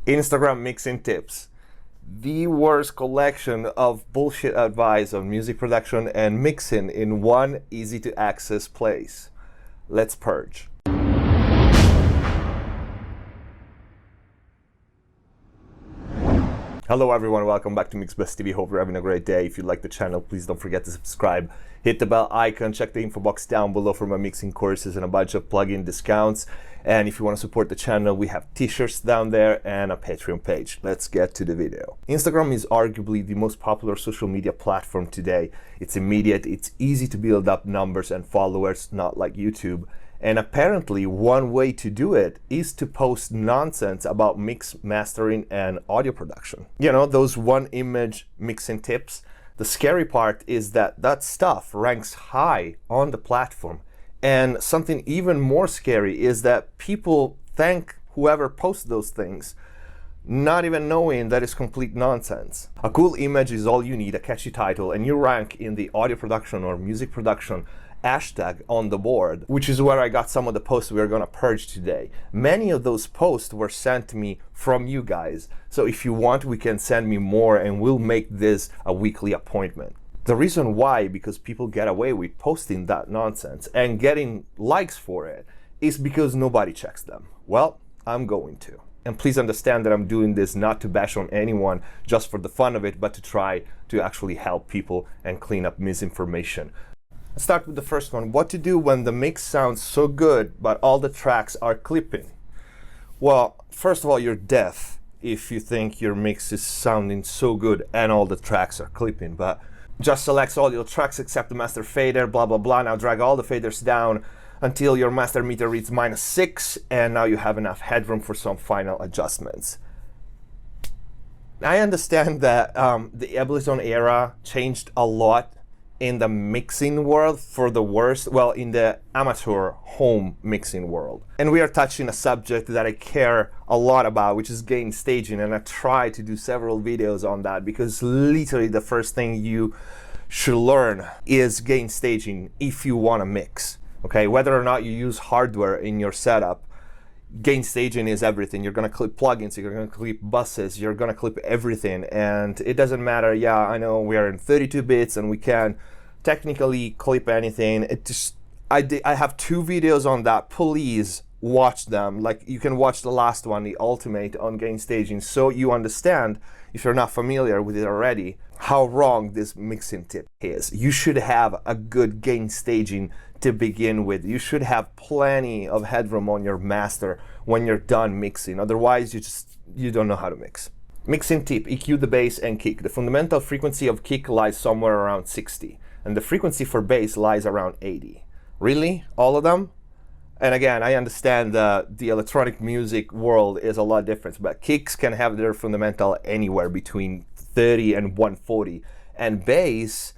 Instagram mixing tips. The worst collection of bullshit advice on music production and mixing in one easy to access place. Let's purge. Hello everyone, welcome back to MixbusTv. Hope you're having a great day. If you like the channel, please don't forget to subscribe. Hit the bell icon, check the info box down below for my mixing courses and a bunch of plugin discounts. And if you want to support the channel, we have t-shirts down there and a Patreon page. Let's get to the video. Instagram is arguably the most popular social media platform today. It's immediate, it's easy to build up numbers and followers, not like YouTube. And apparently one way to do it is to post nonsense about mix, mastering, and audio production. You know, those one image mixing tips. The scary part is that that stuff ranks high on the platform. And something even more scary is that people thank whoever posts those things, not even knowing that it's complete nonsense. A cool image is all you need, a catchy title, and you rank in the audio production or music production hashtag on the board, which is where I got some of the posts we're gonna purge today. Many of those posts were sent to me from you guys. So if you want, we can send me more and we'll make this a weekly appointment. The reason why, because people get away with posting that nonsense and getting likes for it, is because nobody checks them. Well, I'm going to. And please understand that I'm doing this not to bash on anyone just for the fun of it, but to try to actually help people and clean up misinformation. Let's start with the first one. What to do when the mix sounds so good, but all the tracks are clipping? Well, first of all, you're deaf if you think your mix is sounding so good and all the tracks are clipping. But just select all your tracks except the master fader, blah, blah, blah. Now drag all the faders down until your master meter reads -6, and now you have enough headroom for some final adjustments. I understand that the Ableton era changed a lot in the mixing world for the worst, well, in the amateur home mixing world. And we are touching a subject that I care a lot about, which is gain staging, and I try to do several videos on that because literally the first thing you should learn is gain staging if you want to mix. Okay, whether or not you use hardware in your setup, gain staging is everything. You're gonna clip plugins, you're gonna clip buses, you're gonna clip everything, and it doesn't matter. Yeah, I know we are in 32 bits and we can technically clip anything. It just, I have 2 videos on that. Please watch them. Like, you can watch the last one, the ultimate on gain staging, so you understand, if you're not familiar with it already, how wrong this mixing tip is. You should have a good gain staging to begin with. You should have plenty of headroom on your master when you're done mixing. Otherwise, you don't know how to mix. Mixing tip: EQ the bass and kick. The fundamental frequency of kick lies somewhere around 60, and the frequency for bass lies around 80. Really? All of them? And again, I understand the electronic music world is a lot different, but kicks can have their fundamental anywhere between 30 and 140. And bass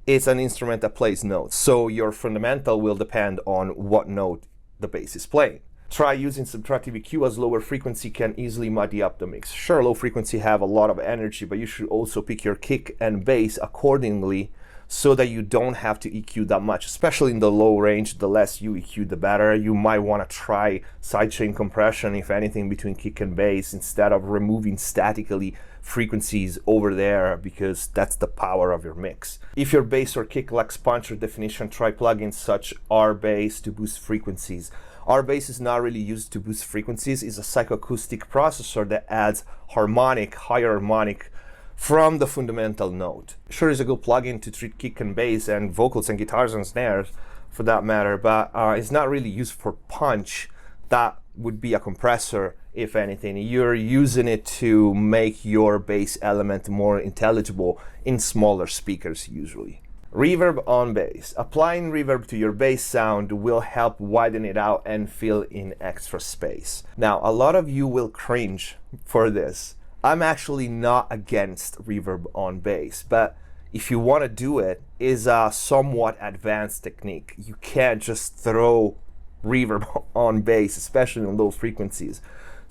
is an instrument that plays notes, so your fundamental will depend on what note the bass is playing. Try using subtractive EQ, as lower frequency can easily muddy up the mix. Sure, low frequency have a lot of energy, but you should also pick your kick and bass accordingly so that you don't have to EQ that much, especially in the low range. The less you EQ, the better. You might want to try sidechain compression, if anything, between kick and bass, instead of removing statically frequencies over there, because that's the power of your mix. If your bass or kick lacks punch or definition, try plugins such RBass to boost frequencies. RBass is not really used to boost frequencies. It's a psychoacoustic processor that adds harmonic, higher harmonic from the fundamental note. Sure, is a good plugin to treat kick and bass and vocals and guitars and snares for that matter, but it's not really used for punch. That would be a compressor, if anything. You're using it to make your bass element more intelligible in smaller speakers usually. Reverb on bass. Applying reverb to your bass sound will help widen it out and fill in extra space. Now, a lot of you will cringe for this. I'm actually not against reverb on bass, but if you want to do it, is a somewhat advanced technique. You can't just throw reverb on bass, especially on low frequencies.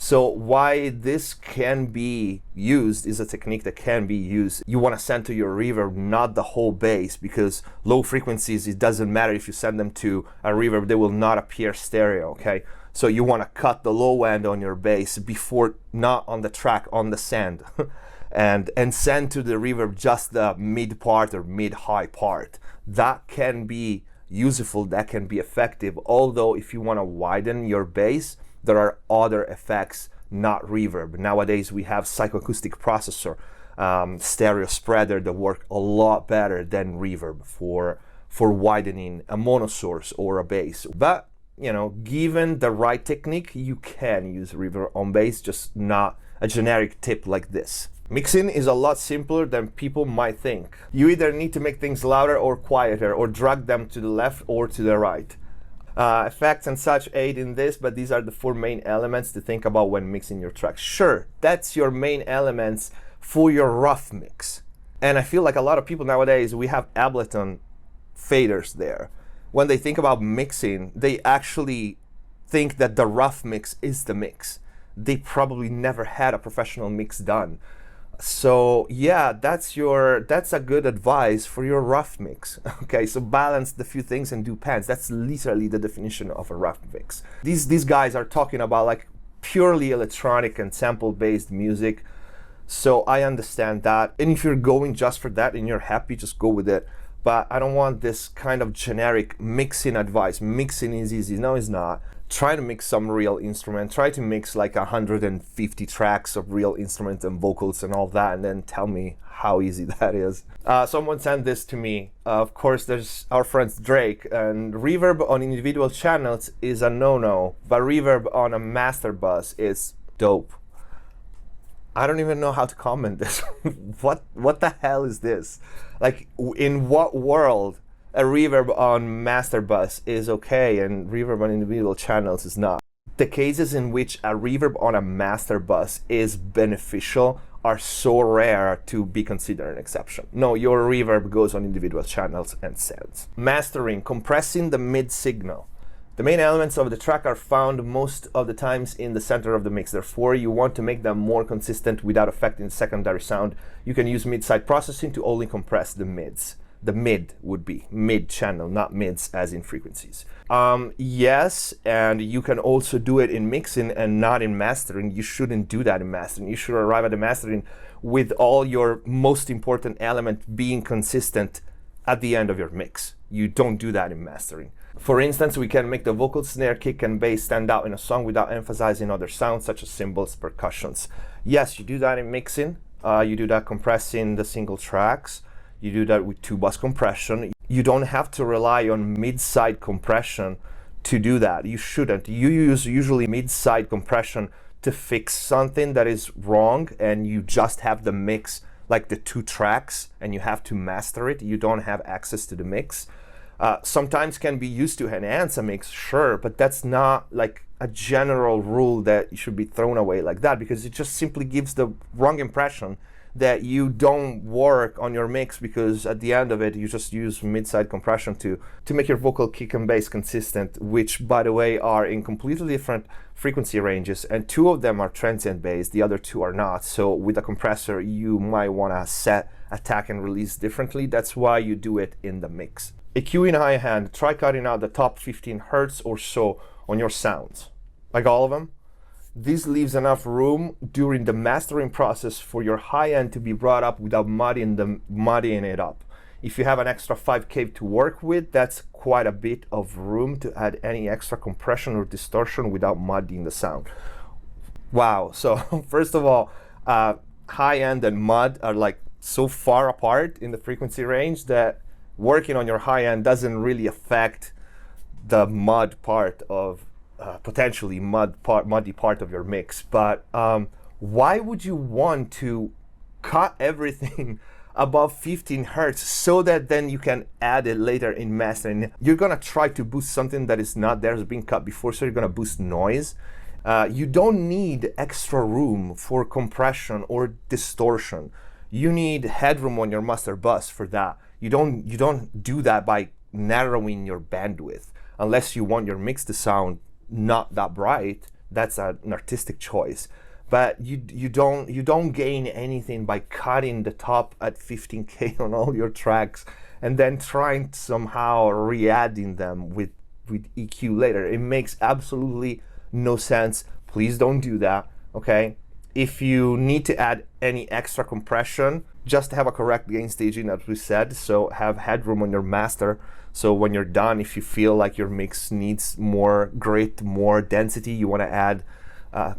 So why this can be used is a technique that can be used. You want to send to your reverb not the whole bass, because low frequencies, it doesn't matter if you send them to a reverb, they will not appear stereo, okay? So you want to cut the low end on your bass before, not on the track, on the send. and send to the reverb just the mid part or mid-high part. That can be useful, that can be effective. Although if you want to widen your bass, there are other effects, not reverb. Nowadays we have psychoacoustic processor, stereo spreader that work a lot better than reverb for widening a monosource or a bass. But you know, given the right technique, you can use reverb on bass, just not a generic tip like this. Mixing is a lot simpler than people might think. You either need to make things louder or quieter, or drag them to the left or to the right. Effects and such aid in this, but these are the 4 main elements to think about when mixing your tracks. Sure, that's your main elements for your rough mix. And I feel like a lot of people nowadays, we have Ableton faders there. When they think about mixing, they actually think that the rough mix is the mix. They probably never had a professional mix done. So yeah, that's a good advice for your rough mix. Okay, so balance the few things and do pans. That's literally the definition of a rough mix. These guys are talking about like purely electronic and sample-based music. So I understand that. And if you're going just for that and you're happy, just go with it. But I don't want this kind of generic mixing advice. Mixing is easy. No, it's not. Try to mix some real instrument. Try to mix like 150 tracks of real instruments and vocals and all that, and then tell me how easy that is. Someone sent this to me. Of course, there's our friend Drake, and reverb on individual channels is a no-no, but reverb on a master bus is dope. I don't even know how to comment this. What the hell is this? Like, in what world a reverb on master bus is okay and reverb on individual channels is not? The cases in which a reverb on a master bus is beneficial are so rare to be considered an exception. No, your reverb goes on individual channels and sends. Mastering, compressing the mid signal. The main elements of the track are found most of the times in the center of the mix. Therefore, you want to make them more consistent without affecting the secondary sound. You can use mid-side processing to only compress the mids. The mid would be mid-channel, not mids as in frequencies. Yes, and you can also do it in mixing and not in mastering. You shouldn't do that in mastering. You should arrive at the mastering with all your most important element being consistent at the end of your mix. You don't do that in mastering. For instance, we can make the vocal, snare, kick, and bass stand out in a song without emphasizing other sounds such as cymbals, percussions. Yes, you do that in mixing. You do that compressing the single tracks. You do that with 2-bus compression. You don't have to rely on mid-side compression to do that. You shouldn't. You use usually mid-side compression to fix something that is wrong, and you just have the mix, like the 2 tracks, and you have to master it. You don't have access to the mix. Sometimes can be used to enhance a mix, sure, but that's not like a general rule that should be thrown away like that, because it just simply gives the wrong impression that you don't work on your mix, because at the end of it you just use mid-side compression to make your vocal, kick, and bass consistent, which by the way are in completely different frequency ranges, and 2 of them are transient based, the other 2 are not. So with a compressor you might want to set, attack, and release differently. That's why you do it in the mix. EQ in high hand, try cutting out the top 15 hertz or so on your sounds, like all of them. This leaves enough room during the mastering process for your high end to be brought up without muddying it up. If you have an extra 5K to work with, that's quite a bit of room to add any extra compression or distortion without muddying the sound. Wow, so first of all, high end and mud are like so far apart in the frequency range that working on your high end doesn't really affect the mud part of potentially muddy part of your mix. But why would you want to cut everything above 15 hertz so that then you can add it later in mastering? You're gonna try to boost something that is not there, has been cut before, so you're gonna boost noise. You don't need extra room for compression or distortion. You need headroom on your master bus for that. You don't do that by narrowing your bandwidth. Unless you want your mix to sound not that bright, That's an artistic choice. But you don't gain anything by cutting the top at 15K on all your tracks and then trying to somehow re-adding them with EQ later. It makes absolutely no sense. Please don't do that, okay? If you need to add any extra compression, just have a correct gain staging, as we said. So have headroom on your master. So when you're done, if you feel like your mix needs more grit, more density, you want to add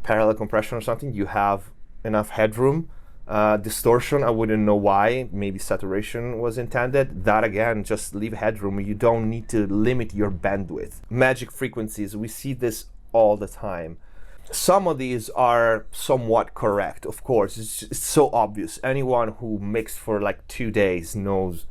parallel compression or something, you have enough headroom. Distortion, I wouldn't know why. Maybe saturation was intended. That again, just leave headroom. You don't need to limit your bandwidth. Magic frequencies, we see this all the time. Some of these are somewhat correct, of course. It's so obvious. Anyone who mixed for like 2 days knows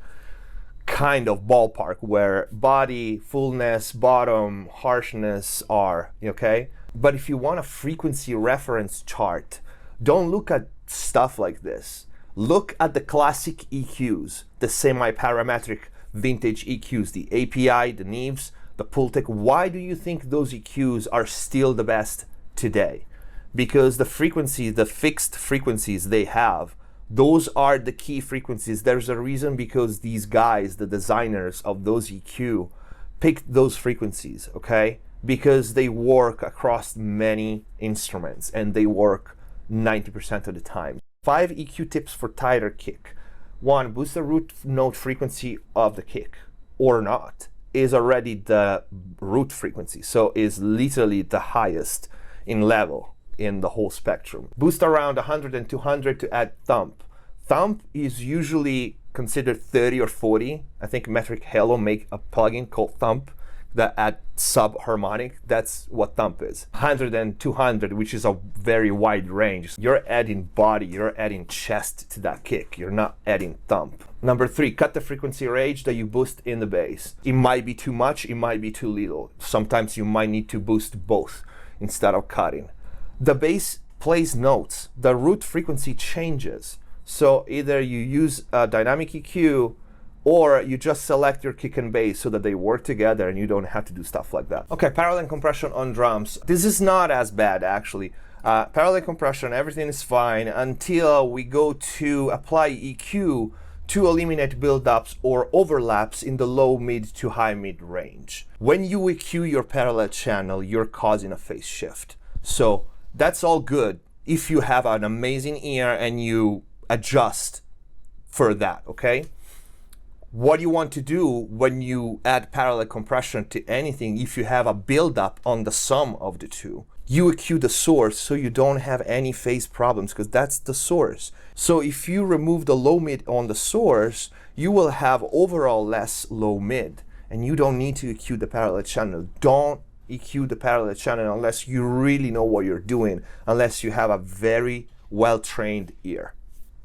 kind of ballpark where body, fullness, bottom, harshness are, okay? But if you want a frequency reference chart, don't look at stuff like this. Look at the classic EQs, the semi-parametric vintage EQs, the API, the Neves, the Pultec. Why do you think those EQs are still the best today? Because the frequency, the fixed frequencies they have, those are the key frequencies. There's a reason because these guys, the designers of those EQ, picked those frequencies, okay? Because they work across many instruments and they work 90% of the time. 5 EQ tips for tighter kick. 1, boost the root note frequency of the kick or not is already the root frequency. So is literally the highest in level in the whole spectrum. Boost around 100 and 200 to add thump. Thump is usually considered 30 or 40. I think Metric Halo make a plugin called Thump that add sub-harmonic. That's what thump is. 100 and 200, which is a very wide range. You're adding body, you're adding chest to that kick. You're not adding thump. Number 3, cut the frequency range that you boost in the bass. It might be too much, it might be too little. Sometimes you might need to boost both instead of cutting. The bass plays notes. The root frequency changes. So either you use a dynamic EQ or you just select your kick and bass so that they work together and you don't have to do stuff like that. Okay, parallel compression on drums. This is not as bad actually. Parallel compression, everything is fine until we go to apply EQ to eliminate buildups or overlaps in the low mid to high mid range. When you EQ your parallel channel, you're causing a phase shift. So that's all good if you have an amazing ear and you adjust for that, okay? What you want to do when you add parallel compression to anything, if you have a buildup on the sum of the two, you EQ the source so you don't have any phase problems because that's the source. So if you remove the low mid on the source, you will have overall less low mid and you don't need to EQ the parallel channel. Don't EQ the parallel channel unless you really know what you're doing, unless you have a very well-trained ear.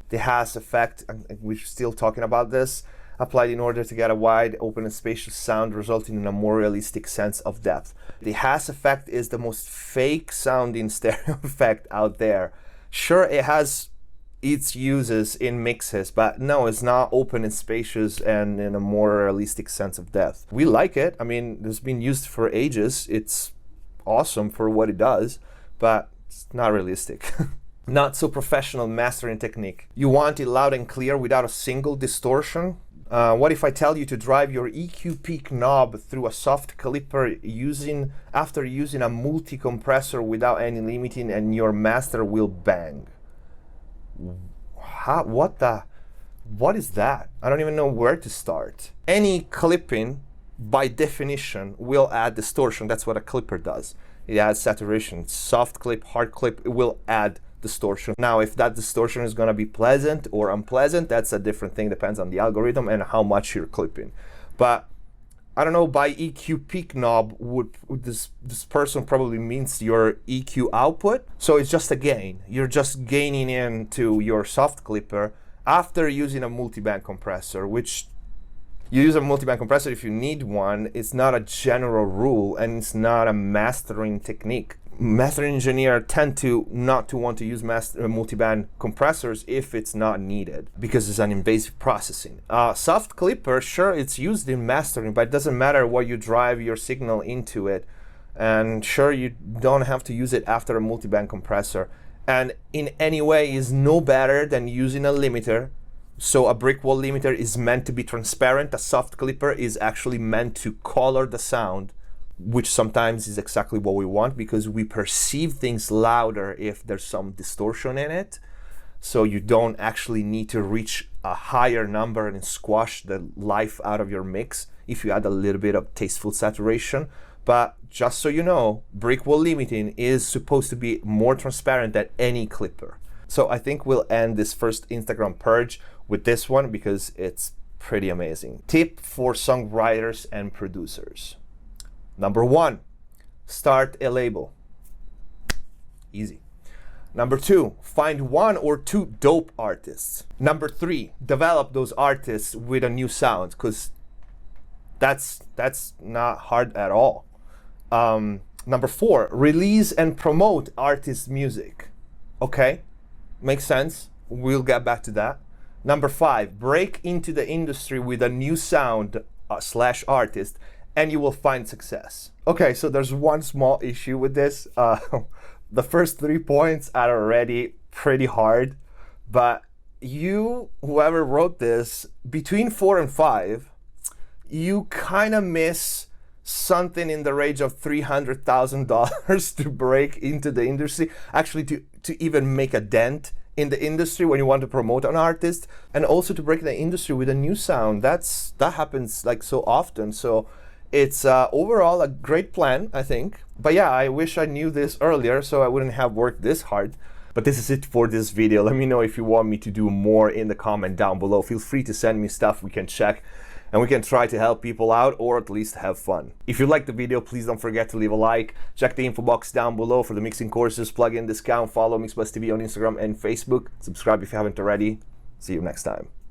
The Haas effect, and we're still talking about this, applied in order to get a wide, open, and spacious sound, resulting in a more realistic sense of depth. The Haas effect is the most fake sounding stereo effect out there. Sure, it has its uses in mixes, but no, it's not open and spacious and in a more realistic sense of depth. We like it. I mean, it's been used for ages. It's awesome for what it does, but it's not realistic. Not so professional mastering technique. You want it loud and clear without a single distortion? What if I tell you to drive your EQ peak knob through a soft clipper after using a multi-compressor without any limiting and your master will bang? What is that? I don't even know where to start. Any clipping, by definition, will add distortion. That's what a clipper does. It adds saturation. Soft clip, hard clip, it will add distortion. Now, if that distortion is going to be pleasant or unpleasant, that's a different thing. Depends on the algorithm and how much you're clipping. But I don't know, by EQ peak knob, this person probably means your EQ output. So it's just a gain. You're just gaining into your soft clipper after using a multiband compressor, which you use a multiband compressor if you need one. It's not a general rule and it's not a mastering technique. Mastering engineers tend to not to want to use multiband compressors if it's not needed because it's an invasive processing. Soft clipper, sure, it's used in mastering, but it doesn't matter what you drive your signal into it. And sure, you don't have to use it after a multiband compressor, and in any way is no better than using a limiter. So a brick wall limiter is meant to be transparent. A soft clipper is actually meant to color the sound, which sometimes is exactly what we want, because we perceive things louder if there's some distortion in it. So you don't actually need to reach a higher number and squash the life out of your mix if you add a little bit of tasteful saturation. But just so you know, brick wall limiting is supposed to be more transparent than any clipper. So I think we'll end this first Instagram purge with this one because it's pretty amazing. Tip for songwriters and producers. Number 1, start a label. Easy. Number 2, find 1 or 2 dope artists. Number 3, develop those artists with a new sound, because that's not hard at all. Number 4, release and promote artist music. Okay, makes sense. We'll get back to that. Number 5, break into the industry with a new sound / artist, and you will find success. Okay, so there's one small issue with this. The first 3 points are already pretty hard, but whoever wrote this, between 4 and 5, you kind of miss something in the range of $300,000 to break into the industry, actually to even make a dent in the industry when you want to promote an artist, and also to break the industry with a new sound. That happens like so often. So it's overall a great plan, I think. But yeah, I wish I knew this earlier so I wouldn't have worked this hard. But this is it for this video. Let me know if you want me to do more in the comment down below. Feel free to send me stuff we can check, and we can try to help people out, or at least have fun. If you liked the video, please don't forget to leave a like. Check the info box down below for the mixing courses, plugin discount, follow MixbusTv on Instagram and Facebook. Subscribe if you haven't already. See you next time.